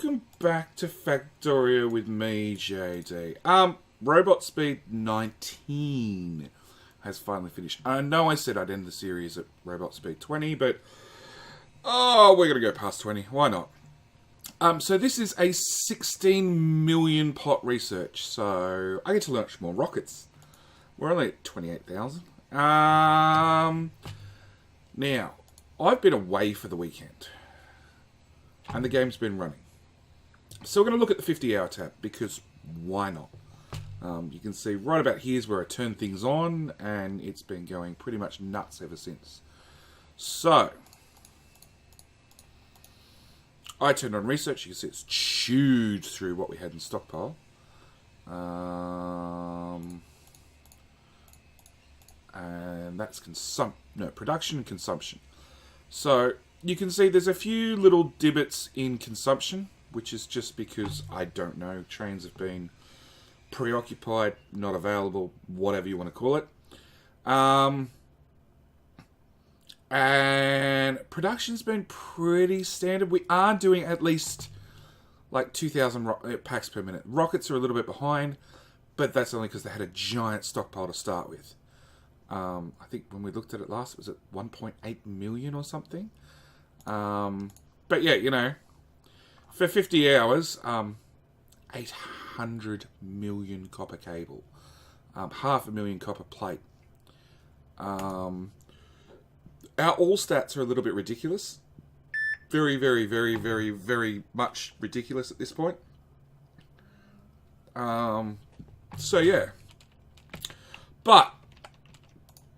Welcome back to Factorio with me, JD. Robot Speed 19 has finally finished. I know I said I'd end the series at Robot Speed 20, but we're gonna go past 20. Why not? So this is a 16 million pot research, so I get to launch more rockets. We're only at 28,000. Now, I've been away for the weekend, and the game's been running. So we're going to look at the 50-hour tab, because why not? You can see right about here's where I turn things on, and it's been going pretty much nuts ever since. So, I turned on research. You can see it's chewed through what we had in stockpile. And that's production and consumption. So, you can see there's a few little divots in consumption, which is just because, I don't know, trains have been preoccupied, not available, whatever you want to call it. And production's been pretty standard. We are doing at least like 2,000 packs per minute. Rockets are a little bit behind, but that's only because they had a giant stockpile to start with. I think when we looked at it last, it was at 1.8 million or something. But yeah, you know, for 50 hours, 800 million copper cable, 500,000 copper plate. Our all stats are a little bit ridiculous. Very, very, very, very, very much ridiculous at this point. So yeah. But,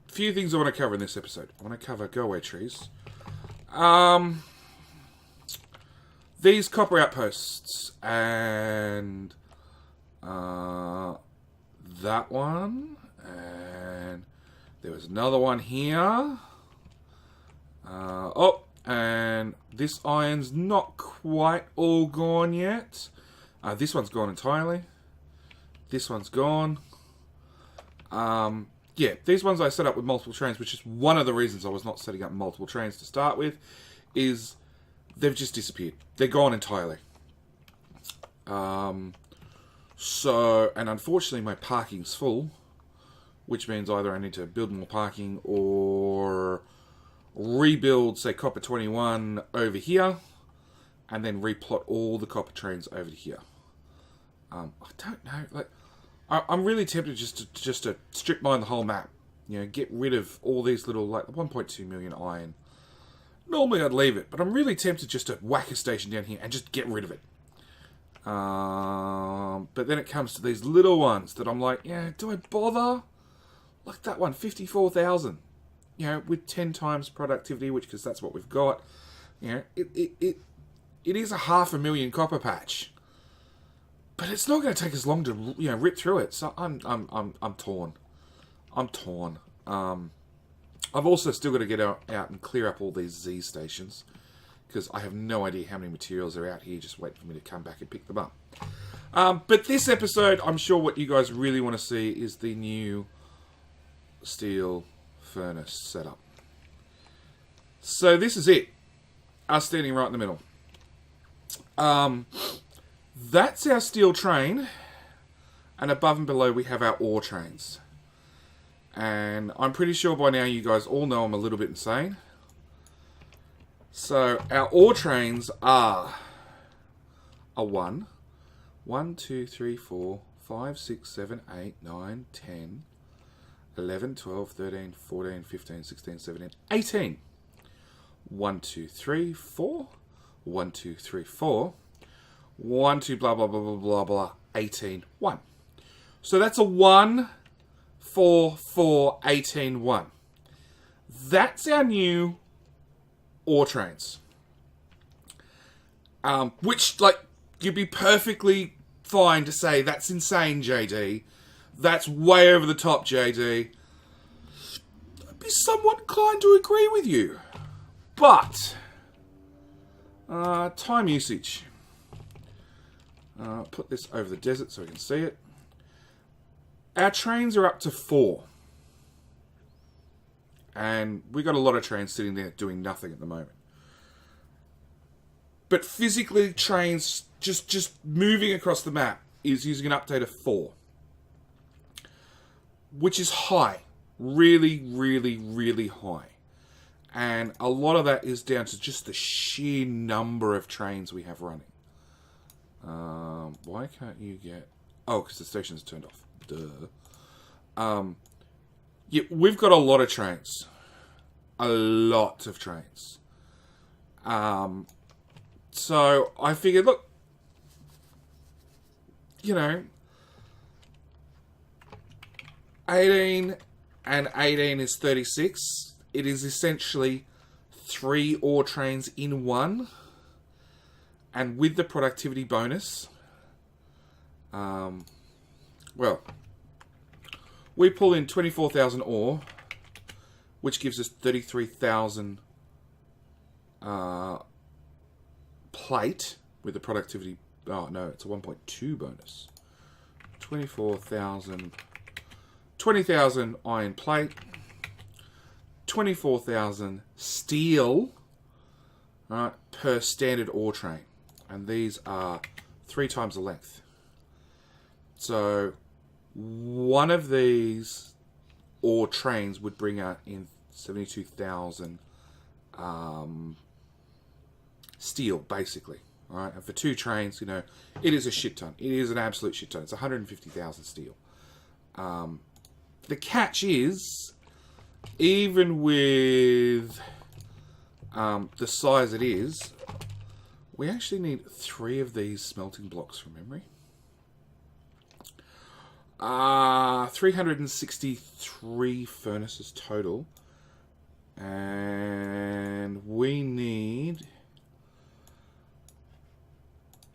few things I want to cover in this episode. I want to cover go-away trees. These copper outposts and that one, and there was another one here. And this iron's not quite all gone yet. This one's gone entirely. This one's gone. Yeah, these ones I set up with multiple trains, which is one of the reasons I was not setting up multiple trains to start with, is they've just disappeared. They're gone entirely. So, and unfortunately my parking's full, which means either I need to build more parking or rebuild, say, copper 21 over here, and then replot all the copper trains over to here. I don't know, like, I'm really tempted just to strip mine the whole map. You know, get rid of all these little, like, 1.2 million iron. Normally I'd leave it, but I'm really tempted just to whack a station down here and just get rid of it. But then it comes to these little ones that I'm like, yeah, do I bother? Like that one, 54,000. You know, with 10 times productivity, because that's what we've got. You know, it is a 500,000 copper patch. But it's not going to take as long to, you know, rip through it. So I'm torn. I'm torn. I've also still got to get out and clear up all these Z stations, because I have no idea how many materials are out here just waiting for me to come back and pick them up. But this episode, I'm sure what you guys really want to see is the new steel furnace setup. So this is it. Us standing right in the middle. That's our steel train, and above and below we have our ore trains. And I'm pretty sure by now you guys all know I'm a little bit insane. So our ore trains are a 1, 2, 3, 4, 5, 6, 7, 8, 9, 10, 11, 12, 13, 14, 15, 16, 17, 18. 1, 2, 3, 4. 1, 2, 3, 4. 1, 2, blah, blah, blah, blah, blah, blah. 18, 1. So that's a 1, 4, 4, 18, 1. That's our new ore trains. Which, like, you'd be perfectly fine to say, that's insane, JD. That's way over the top, JD. I'd be somewhat inclined to agree with you. But, time usage. Put this over the desert so we can see it. Our trains are up to 4. And we got a lot of trains sitting there doing nothing at the moment. But physically, trains just moving across the map is using an update of 4. Which is high. Really, really, really high. And a lot of that is down to just the sheer number of trains we have running. Why can't you get... Oh, because the station's turned off. Duh. Yeah, we've got a lot of trains. A lot of trains. So I figured, look, you know, 18 and 18 is 36. It is essentially 3 ore trains in one. And with the productivity bonus, well, we pull in 24,000 ore, which gives us 33,000 plate with the productivity. Oh no, it's a 1.2 bonus. 24,000, 20,000 iron plate, 24,000 steel, right, per standard ore train, and these are 3 times the length. So one of these ore trains would bring out in 72,000 steel, basically. All right, and for 2 trains, you know, it is a shit ton. It is an absolute shit ton. It's 150,000 steel. The catch is, even with the size it is, we actually need 3 of these smelting blocks from memory. 363 furnaces total. And we need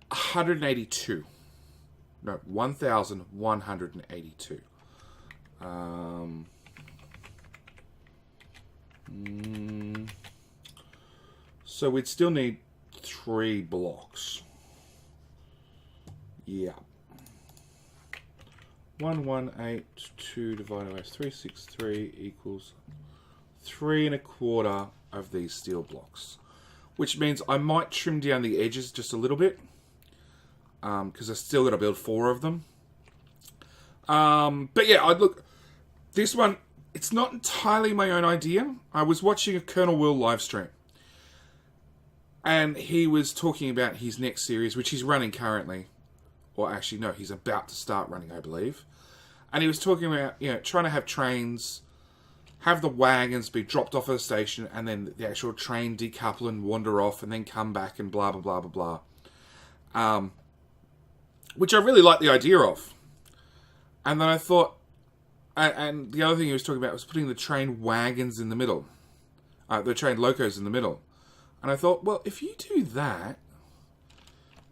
182. No, 1,182. So we'd still need 3 blocks. Yeah. 1182 divided by 363 equals 3 1/4 of these steel blocks, which means I might trim down the edges just a little bit, because I still got to build 4 of them. But yeah, I'd look. This one, it's not entirely my own idea. I was watching a Colonel Will live stream, and he was talking about his next series, which he's running currently, or actually no, he's about to start running, I believe. And he was talking about, you know, trying to have trains, have the wagons be dropped off at the station, and then the actual train decouple and wander off, and then come back and blah blah blah blah blah. Which I really like the idea of. And then I thought, and the other thing he was talking about was putting the train wagons in the middle, the train locos in the middle. And I thought, well, if you do that,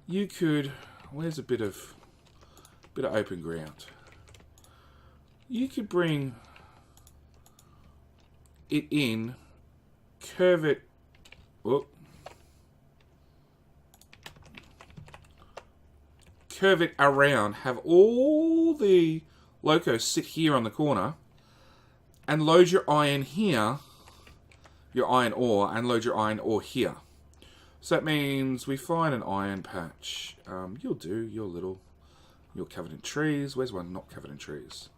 you could. Where's a bit of open ground? You could bring it in, curve it. Whoop. Curve it around, have all the locos sit here on the corner, and load your iron here, your iron ore, and load your iron ore here. So that means we find an iron patch. You'll do, you're covered in trees. Where's one not covered in trees?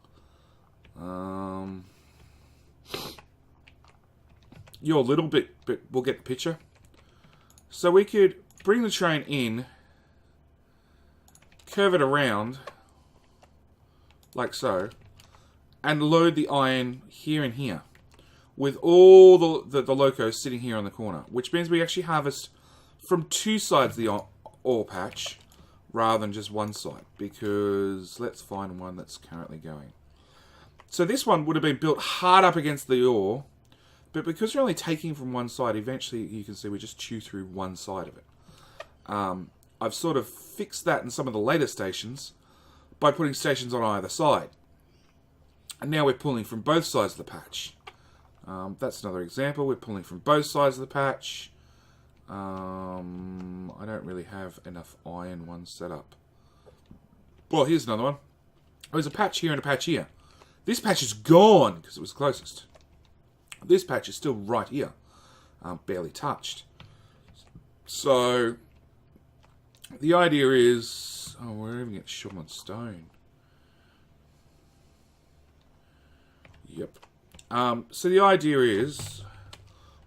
You're a little bit, but we'll get the picture. So we could bring the train in, curve it around, like so, and load the iron here and here, with all the locos sitting here on the corner, which means we actually harvest from 2 sides of the ore patch, rather than just one side, because let's find one that's currently going. So this one would have been built hard up against the ore, but because we're only taking from one side, eventually you can see we just chew through one side of it. I've sort of fixed that in some of the later stations by putting stations on either side. And now we're pulling from both sides of the patch. That's another example. We're pulling from both sides of the patch. I don't really have enough iron ones set up. Well, here's another one. There's a patch here and a patch here. This patch is gone because it was closest. This patch is still right here. Barely touched. So the idea is... Oh, we're even getting shot on stone. Yep. So the idea is,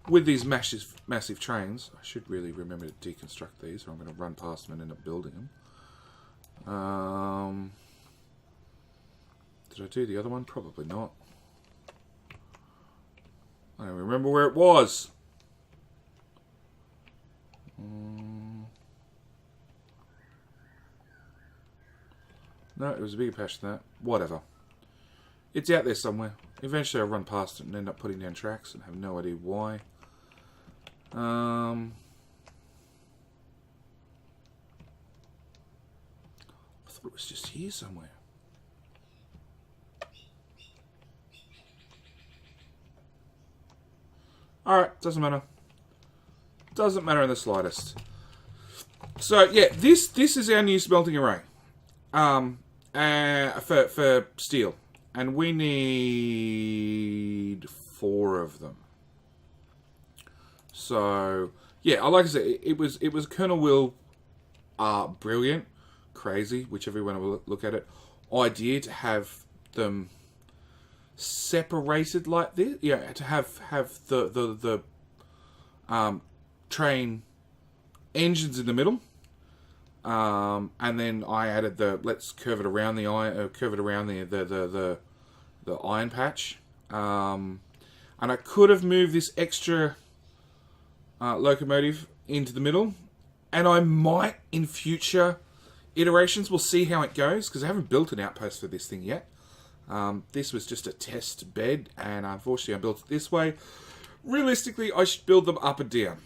with these massive trains, I should really remember to deconstruct these, or I'm going to run past them and end up building them. Did I do the other one? Probably not. I don't remember where it was. No, it was a bigger patch than that. Whatever. It's out there somewhere. Eventually I'll run past it and end up putting down tracks and have no idea why. I thought it was just here somewhere. Alright, doesn't matter. Doesn't matter in the slightest. So yeah, this is our new smelting array. For steel. And we need 4 of them. So yeah, like I said, it was Colonel Will brilliant, crazy, whichever you want to look at it, idea to have them separated like this. Yeah, to have the train engines in the middle. And then I added the let's curve it around the iron, the iron patch. And I could have moved this extra locomotive into the middle, and I might in future iterations. We'll see how it goes because I haven't built an outpost for this thing yet. This was just a test bed, and unfortunately I built it this way. Realistically, I should build them up and down.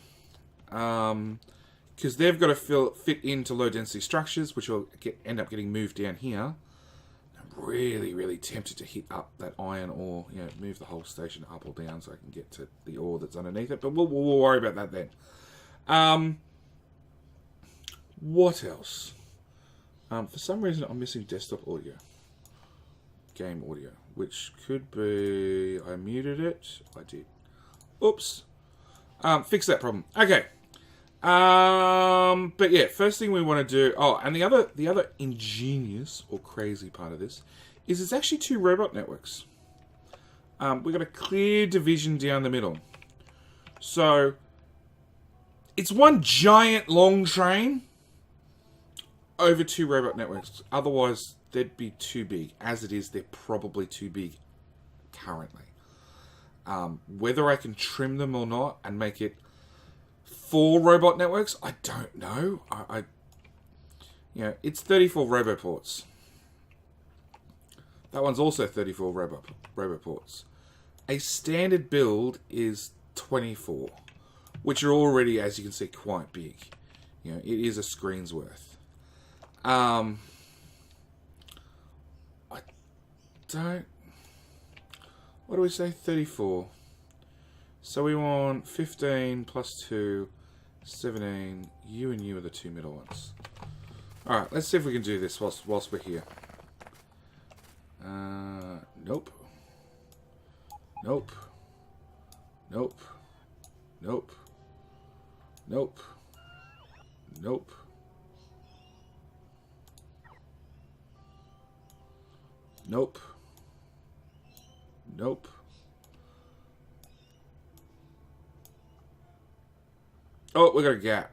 Because they've got to fit into low-density structures, which will end up getting moved down here. I'm really, really tempted to hit up that iron ore, move the whole station up or down so I can get to the ore that's underneath it. But we'll worry about that then. What else? For some reason, I'm missing desktop audio. Game audio, which could be... I muted it. I did. Oops. Fix that problem. Okay. But yeah, first thing we want to do... Oh, and the other ingenious or crazy part of this is it's actually 2 robot networks. We've got a clear division down the middle. So, it's one giant long train over 2 robot networks. Otherwise, they'd be too big. As it is, they're probably too big currently. Whether I can trim them or not and make it 4 robot networks, I don't know. It's 34 roboports. That one's also 34 roboports. A standard build is 24, which are already, as you can see, quite big. It is a screen's worth. I don't... What do we say? 34. So we want 15 plus 2, 17. You and you are the 2 middle ones. Alright, let's see if we can do this whilst we're here. Nope. Nope. Nope. Nope. Nope. Nope. Nope. Nope. Oh, we got a gap.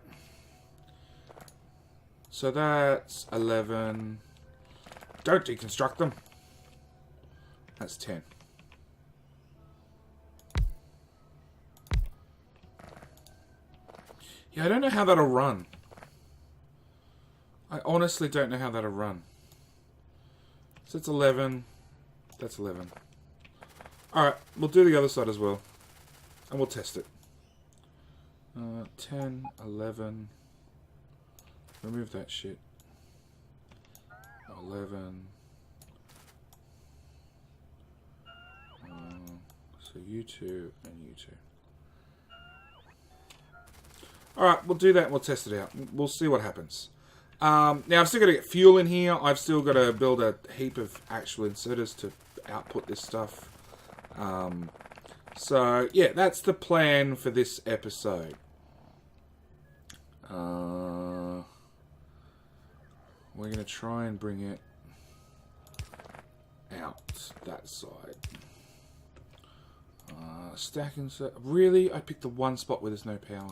So that's 11. Don't deconstruct them. That's 10. Yeah, I don't know how that'll run. I honestly don't know how that'll run. So it's 11. That's 11. Alright, we'll do the other side as well. And we'll test it. 10, 11. Remove that shit. 11. So you 2 and you 2. Alright, we'll do that and we'll test it out. We'll see what happens. Now, I've still got to get fuel in here. I've still got to build a heap of actual inserters to output this stuff. So, yeah, that's the plan for this episode. We're going to try and bring it out that side. Stacking set. Really? I picked the one spot where there's no power.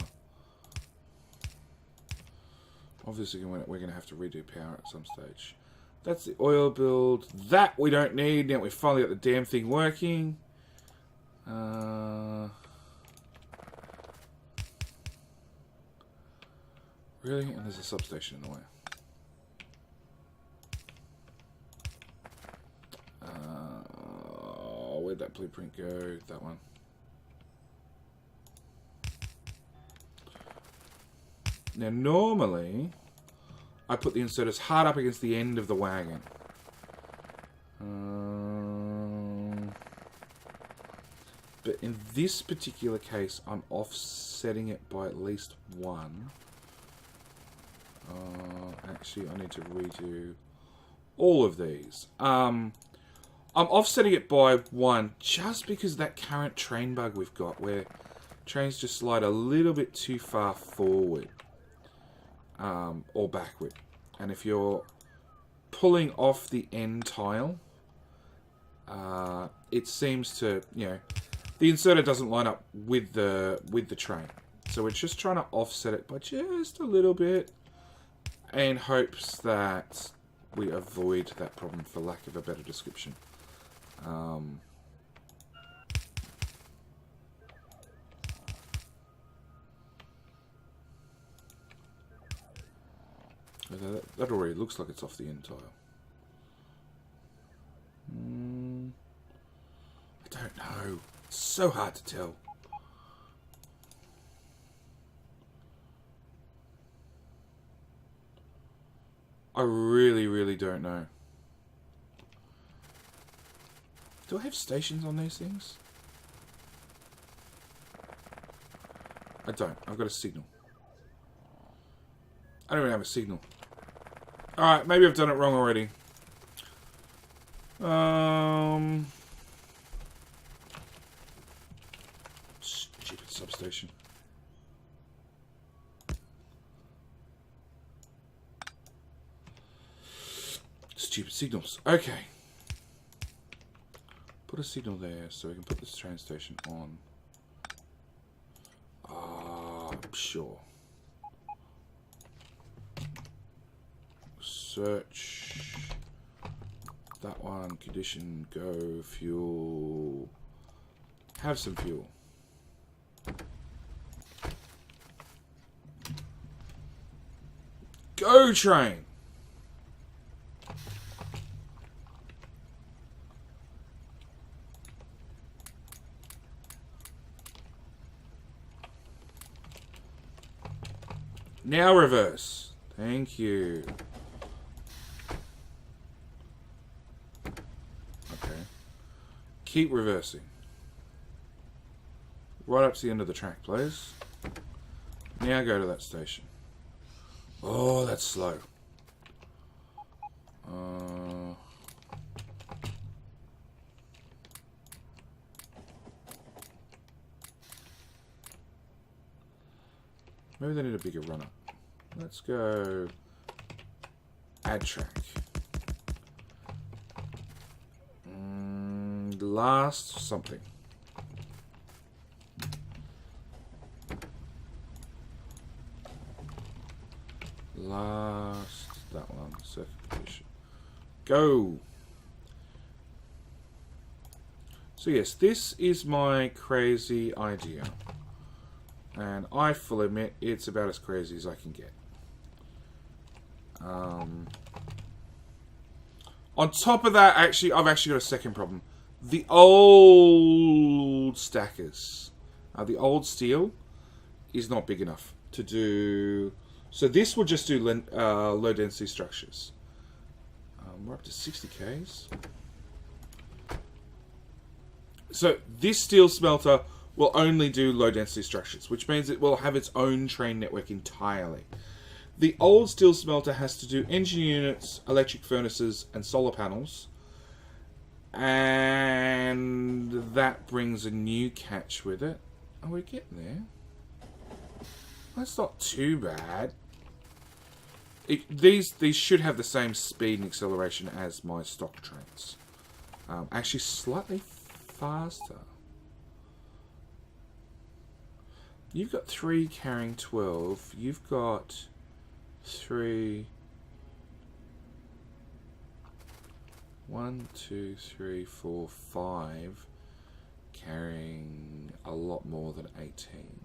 Obviously, we're going to have to redo power at some stage. That's the oil build. That we don't need. Now we've finally got the damn thing working. Really? And there's a substation in the way. Where'd that blueprint go? That one. Now, normally, I put the inserters hard up against the end of the wagon. But in this particular case, I'm offsetting it by at least one. Actually, I need to redo all of these. I'm offsetting it by one just because of that current train bug we've got, where trains just slide a little bit too far forward. Or backward. And if you're pulling off the end tile, it seems to, you know, the inserter doesn't line up with the train. So we're just trying to offset it by just a little bit in hopes that we avoid that problem, for lack of a better description. That already looks like it's off the end tile. I don't know. It's so hard to tell. I really, really don't know. Do I have stations on these things? I don't. I've got a signal. I don't even have a signal. Alright, maybe I've done it wrong already. Stupid substation. Stupid signals. Okay. Put a signal there so we can put this train station on. Sure. Search. That one. Condition. Go. Fuel. Have some fuel. Go train! Now reverse. Thank you. Okay. Keep reversing. Right up to the end of the track, please. Now go to that station. Oh, that's slow. Maybe they need a bigger runner. Let's go add track. Last something. Last that one. Second position. Go. So yes, this is my crazy idea. And I fully admit it's about as crazy as I can get. On top of that, actually, I've actually got a second problem. The old stackers, the old steel, is not big enough to do. So this will just do low density structures. We're up to 60 Ks. So this steel smelter will only do low density structures, which means it will have its own train network entirely. The old steel smelter has to do engine units, electric furnaces, and solar panels. And that brings a new catch with it. Oh, we're getting there. That's not too bad. these should have the same speed and acceleration as my stock trains. Actually, slightly faster. You've got 3 carrying 12. You've got 3... 1, 2, 3, 4, 5 carrying a lot more than 18.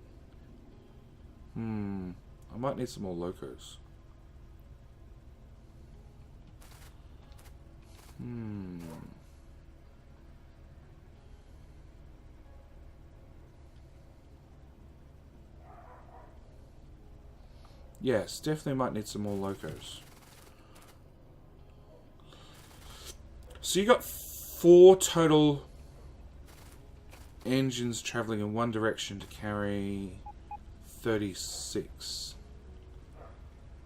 I might need some more locos. Yes, definitely might need some more locos. So you got 4 total engines traveling in one direction to carry 36.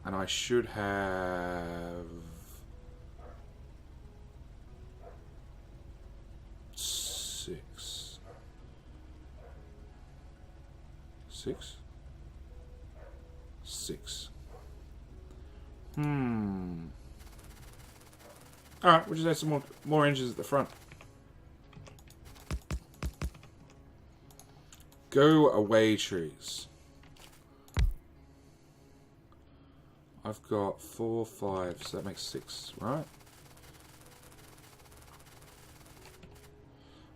And I should have 6. 6? 6. Alright, we'll just add some more engines at the front. Go away, trees. I've got 4, 5, so that makes 6, right?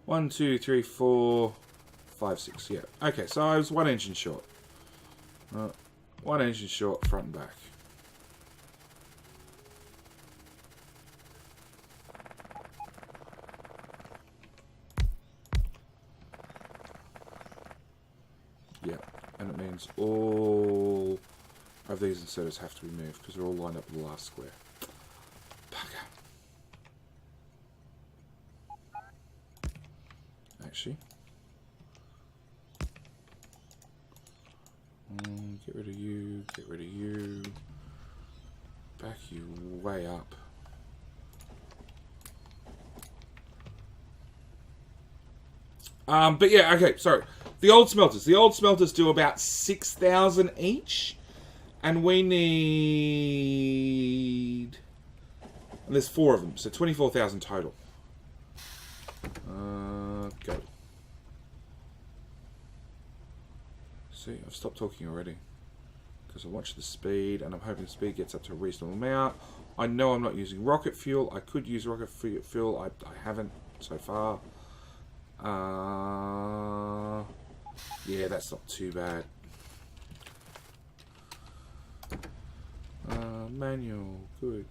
1, 2, 3, 4, 5, 6, yeah. Okay, so I was 1 engine short. 1 engine short, front and back. Yeah, and it means all of these inserters have to be moved because they're all lined up with the last square. Bugger. Actually, get rid of you, get rid of you, back you way up. But yeah, okay, sorry. The old smelters do about 6,000 each, and we need... And there's 4 of them, so 24,000 total. Go. See, I've stopped talking already because I watched the speed, and I'm hoping the speed gets up to a reasonable amount. I know I'm not using rocket fuel. I could use rocket fuel. I haven't so far. Yeah, that's not too bad. Manual, good.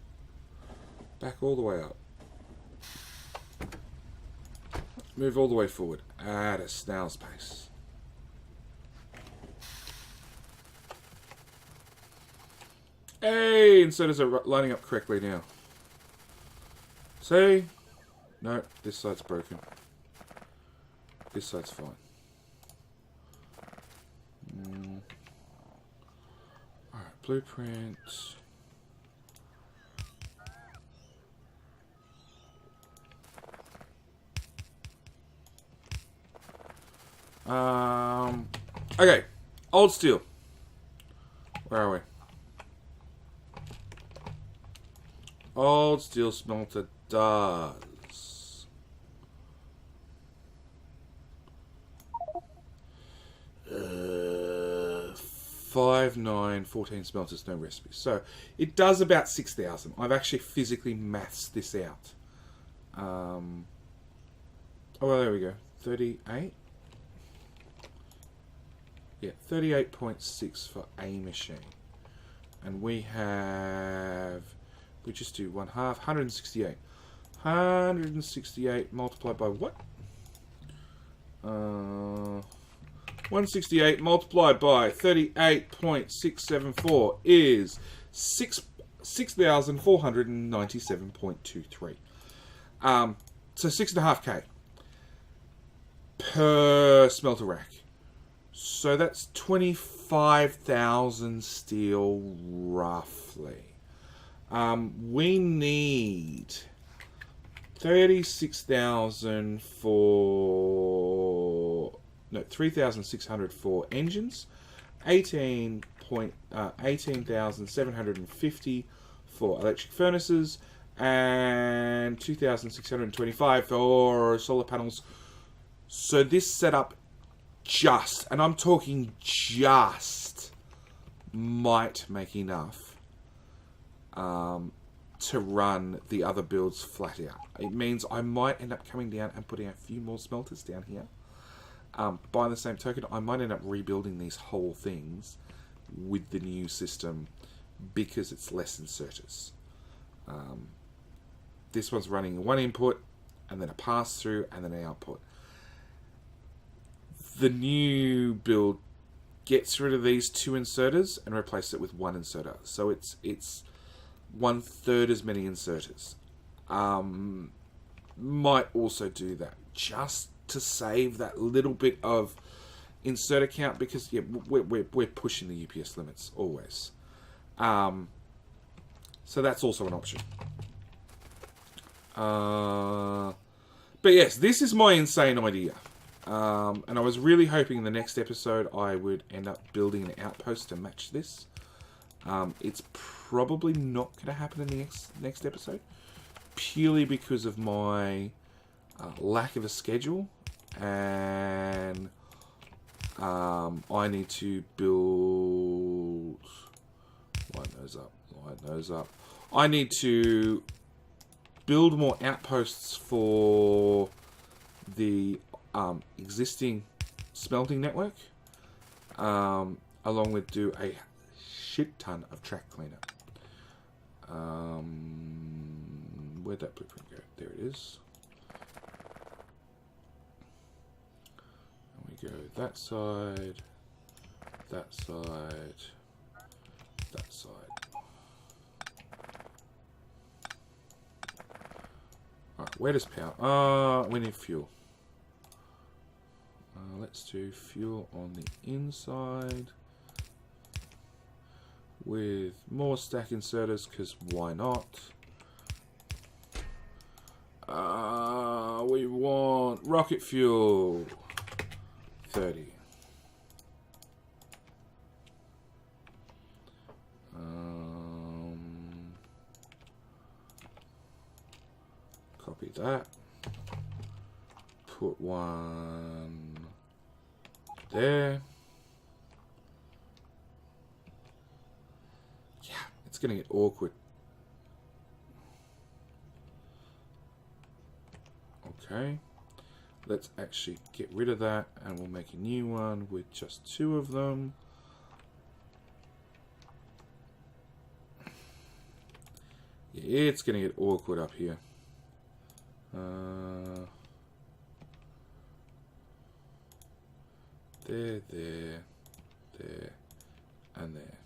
Back all the way up. Move all the way forward at a snail's pace. Hey, inserters are lining up correctly now. See? No, this side's broken. This side's fine. Alright, blueprint. Okay, old steel. Where are we? Old steel smelter does 5, 9, 14 smelters, no recipes. So it does about 6,000. I've actually physically maths this out. Oh, well, there we go. 38. Yeah, 38.6 for a machine. And we have... We just do 1/2, 168. 168 multiplied by what? 168 multiplied by 38.674 is 6,497.23. So 6.5k per smelter rack. So that's 25,000 steel roughly. We need 36,000 for... No, 3,600 for engines, 18 18,750 for electric furnaces and 2,625 for solar panels. So this setup just, and I'm talking just, might make enough to run the other builds flat out. It means I might end up coming down and putting a few more smelters down here. By the same token, I might end up rebuilding these whole things with the new system because it's less inserters. This one's running one input and then a pass through and then an output. The new build gets rid of these two inserters and replaces it with one inserter. So it's 1/3 as many inserters. Might also do that just to save that little bit of inserter count because yeah, we're pushing the UPS limits always. So that's also an option. But yes, this is my insane idea. And I was really hoping in the next episode I would end up building an outpost to match this. It's probably not going to happen in the next episode, purely because of my lack of a schedule, and I need to build... Line those up. I need to build more outposts for the existing smelting network, along with do a shit ton of track cleanup. Where'd that blueprint go? There it is. And we go that side, that side, that side. Alright, where does power? We need fuel. Let's do fuel on the inside with more stack inserters, because why not? We want rocket fuel 30. Copy that. Put one there. Yeah, it's going to get awkward. Okay, let's actually get rid of that and we'll make a new one with just two of them. Yeah, it's going to get awkward up here. There, and there.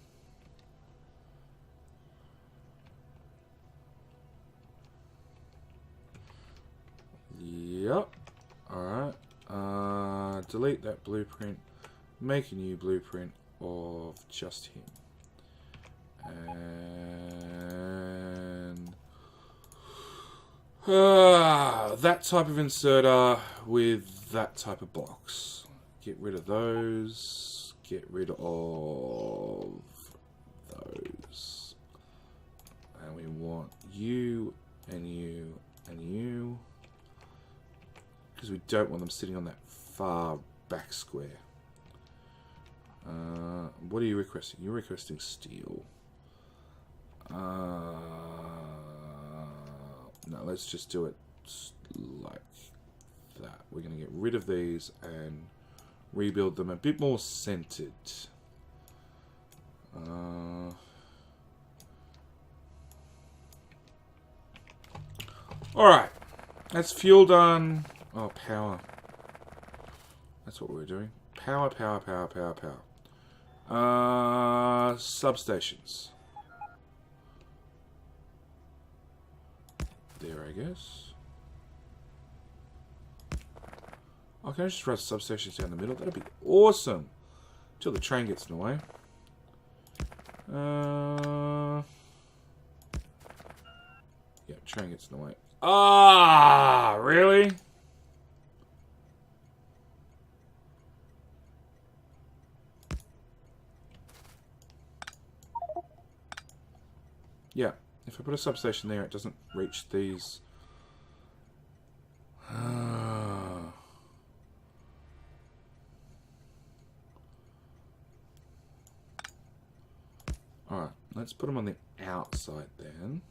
Yep. Alright. Delete that blueprint. Make a new blueprint of just him. And that type of inserter with that type of box. Get rid of those. Get rid of those. And we want you and you and you. Because we don't want them sitting on that far back square. What are you requesting? You're requesting steel. No, let's just do it like that. We're going to get rid of these and rebuild them a bit more centered. Alright, that's fuel done. Oh, power. That's what we were doing. Power. Substations. There, I guess. Oh, can I just run substations down the middle? That'd be awesome. Till the train gets in the way. Yeah, train gets in the way. Ah, really? Yeah, if I put a substation there, it doesn't reach these. Alright, let's put them on the outside then.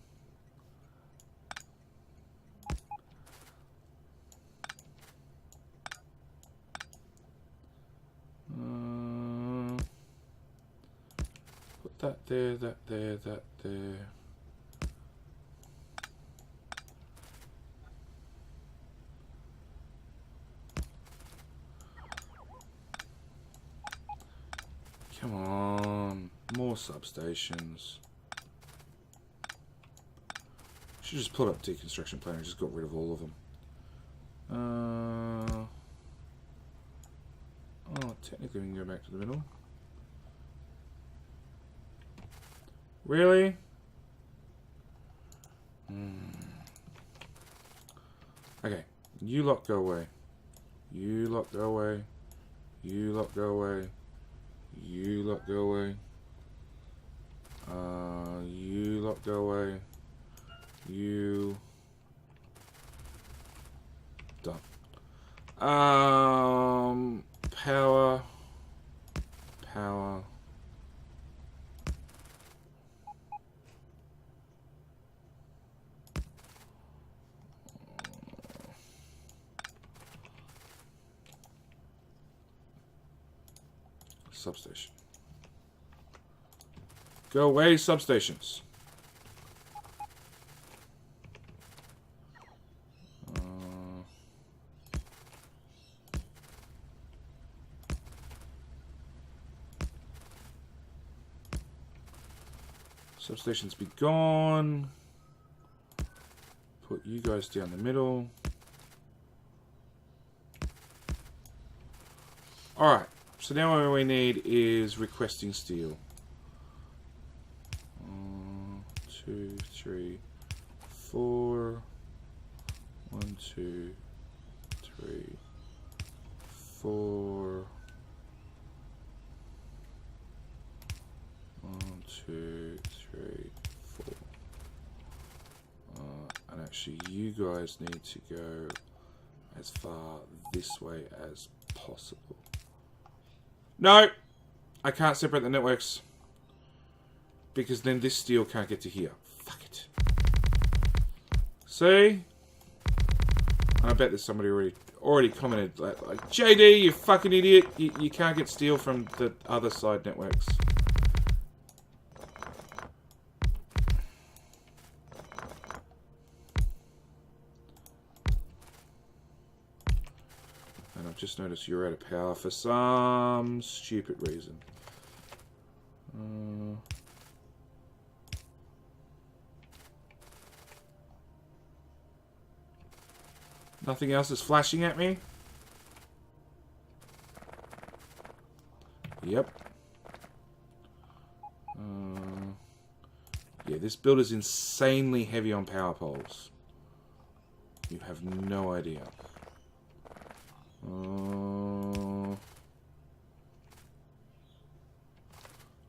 Put that there, that there, that there. Come on, more substations. Should just pull up deconstruction plan and just got rid of all of them. Oh, technically we can go back to the middle. Really? Okay, you lot go away. You lot go away. You lot go away. You lot go away. You lot go away. You done. Power. Substation. Go away, substations. Substations be gone. Put you guys down the middle. Alright, so now what we need is requesting steel. 2, 3, 4. 1, 2, 3, 4. 1, 2, 3, 4. And actually, you guys need to go as far this way as possible. No! I can't separate the networks. Because then this steel can't get to here. Fuck it. See? And I bet there's somebody already commented like JD, you fucking idiot. You can't get steel from the other side networks. And I've just noticed you're out of power for some stupid reason. Nothing else is flashing at me? Yep. Yeah, this build is insanely heavy on power poles. You have no idea.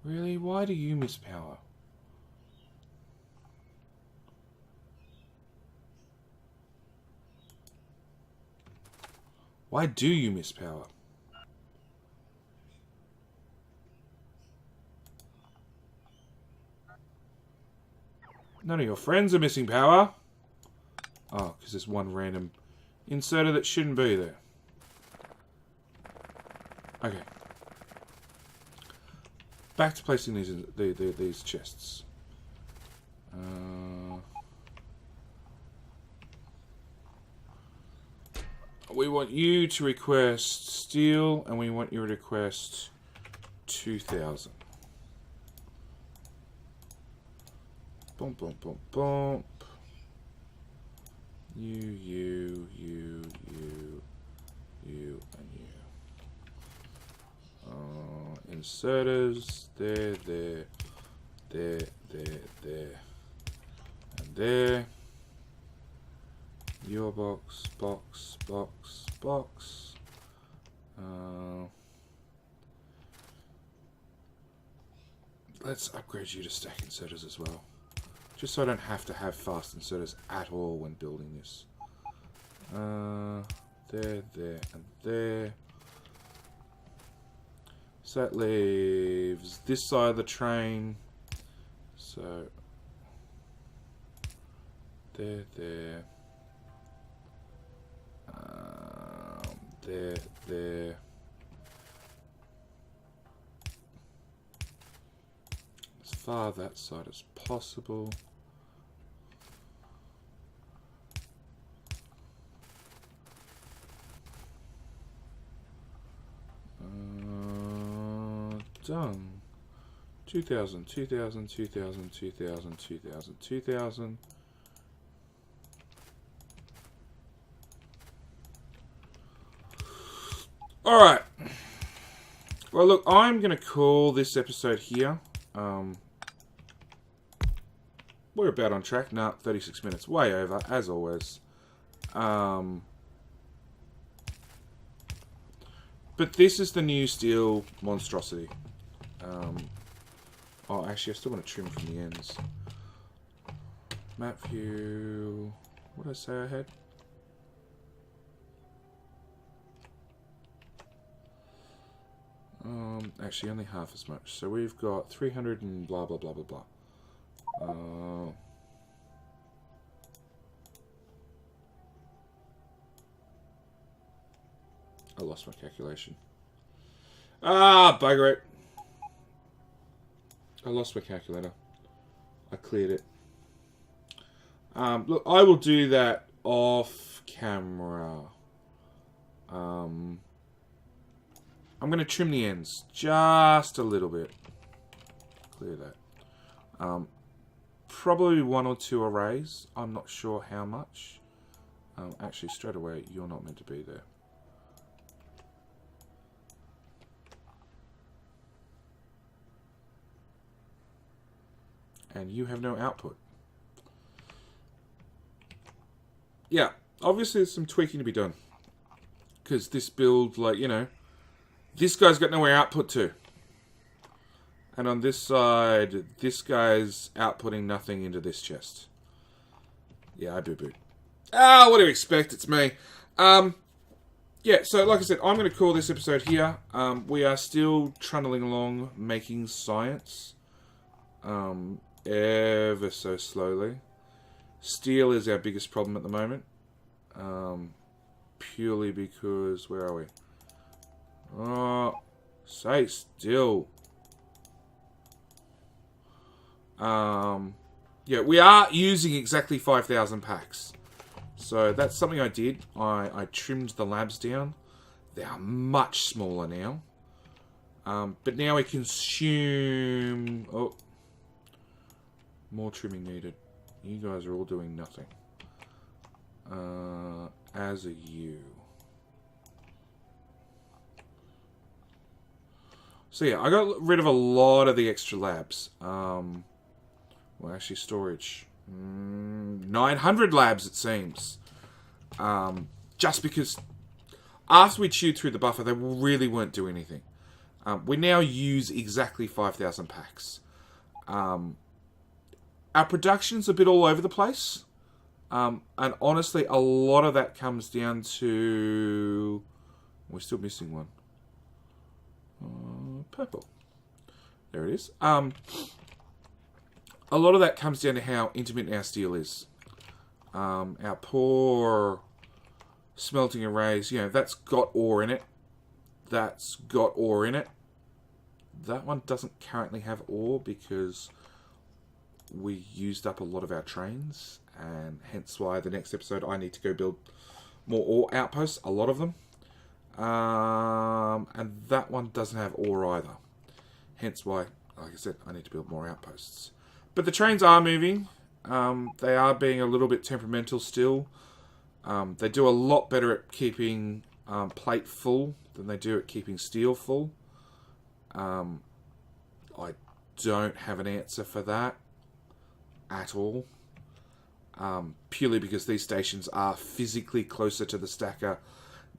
Really? Why do you miss power? Why do you miss power? None of your friends are missing power. Oh, because there's one random inserter that shouldn't be there. Okay. Back to placing these chests. We want you to request steel, and we want you to request 2,000. Bump, bump, bump, bump. You, and you. Inserters, there, and there. Your box. Let's upgrade you to stack inserters as well. Just so I don't have to have fast inserters at all when building this. There, and there. So that leaves this side of the train. So there. There. As far that side as possible. Done. 2000, 2000, 2000, 2000, 2000, 2000. Alright. Well, look, I'm going to call this episode here. We're about on track. Nah, 36 minutes. Way over, as always. But this is the new steel monstrosity. Oh, actually, I still want to trim from the ends. Map view. What did I say I had? Actually, only half as much. So we've got 300 and blah, blah, blah, blah, blah. I lost my calculation. Ah, bugger it. I lost my calculator. I cleared it. Look, I will do that off camera. I'm going to trim the ends just a little bit. Clear that. Probably 1 or 2 arrays. I'm not sure how much. Actually, straight away, you're not meant to be there. And you have no output. Yeah, obviously there's some tweaking to be done. Because this build, like, you know, this guy's got nowhere output to. And on this side, this guy's outputting nothing into this chest. Yeah, I boo-boo. Ah, what do you expect? It's me. Yeah, so like I said, I'm going to call this episode here. We are still trundling along, making science. Ever so slowly. Steel is our biggest problem at the moment. Purely because... Where are we? Oh, stay still. Yeah, we are using exactly 5,000 packs. So that's something I did. I trimmed the labs down. They are much smaller now. But now we consume... Oh, more trimming needed. You guys are all doing nothing. As are you. So yeah, I got rid of a lot of the extra labs. Well, actually storage. 900 labs it seems. Just because after we chewed through the buffer, they really weren't doing anything. We now use exactly 5,000 packs. Our production's a bit all over the place. And honestly, a lot of that comes down to... We're still missing one. Purple. There it is. A lot of that comes down to how intermittent our steel is. Our poor smelting arrays, you know, that's got ore in it. That's got ore in it. That one doesn't currently have ore because we used up a lot of our trains, and hence why the next episode I need to go build more ore outposts, a lot of them. And that one doesn't have ore either. Hence why, like I said, I need to build more outposts. But the trains are moving. They are being a little bit temperamental still. They do a lot better at keeping plate full than they do at keeping steel full. I don't have an answer for that at all. Purely because these stations are physically closer to the stacker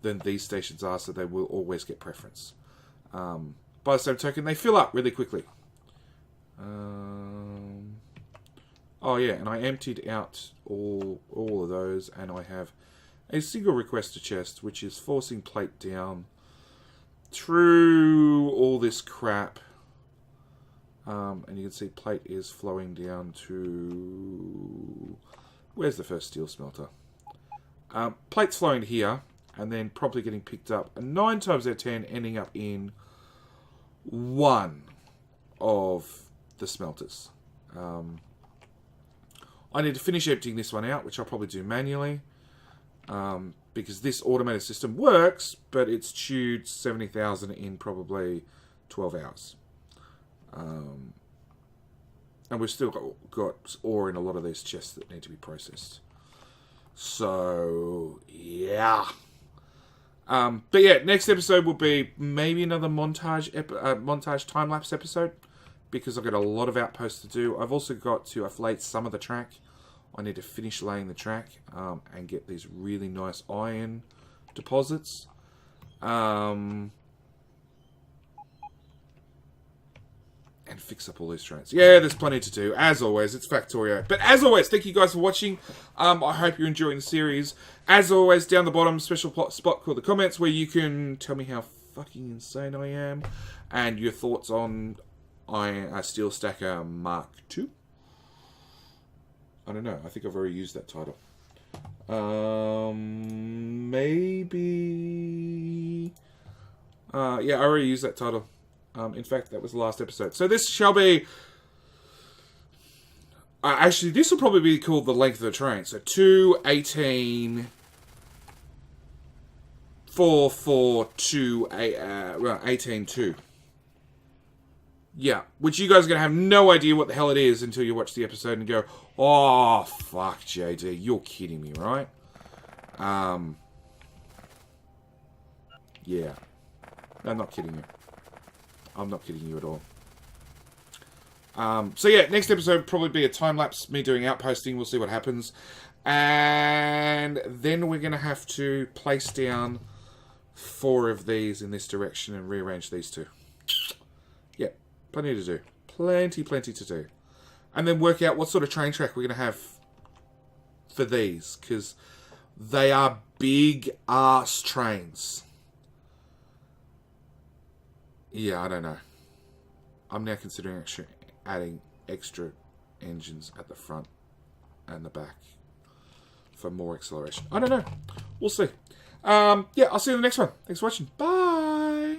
than these stations are, so they will always get preference. By the same token, they fill up really quickly. Oh yeah, and I emptied out all of those, and I have a single requester chest, which is forcing plate down through all this crap. And you can see plate is flowing down to... Where's the first steel smelter? Plate's flowing here, and then probably getting picked up. And 9 times out of 10 ending up in one of the smelters. I need to finish emptying this one out, which I'll probably do manually. Because this automated system works, but it's chewed 70,000 in probably 12 hours. And we've still got ore in a lot of these chests that need to be processed. So, yeah. But yeah, next episode will be maybe another montage time-lapse episode, because I've got a lot of outposts to do. I've also got to afflate some of the track. I need to finish laying the track and get these really nice iron deposits. And fix up all these trains. Yeah, there's plenty to do. As always, it's Factorio. But as always, thank you guys for watching. I hope you're enjoying the series. As always, down the bottom, special spot called the comments, where you can tell me how fucking insane I am and your thoughts on Steel Stacker Mark II. I don't know. I think I've already used that title. Maybe... yeah, I already used that title. In fact, that was the last episode. So this shall be... actually, this will probably be called the length of the train. So 218... 442... 182. Yeah, which you guys are going to have no idea what the hell it is until you watch the episode and go, oh, fuck, JD, you're kidding me, right? Yeah. No, I'm not kidding you. I'm not kidding you at all. So yeah, next episode will probably be a time-lapse, me doing outposting. We'll see what happens. And then we're going to have to place down 4 of these in this direction and rearrange these 2. Yeah, plenty to do. Plenty to do. And then work out what sort of train track we're going to have for these, because they are big-ass trains. Yeah, I don't know. I'm now considering adding extra engines at the front and the back for more acceleration. I don't know. We'll see. Yeah, I'll see you in the next one. Thanks for watching. Bye.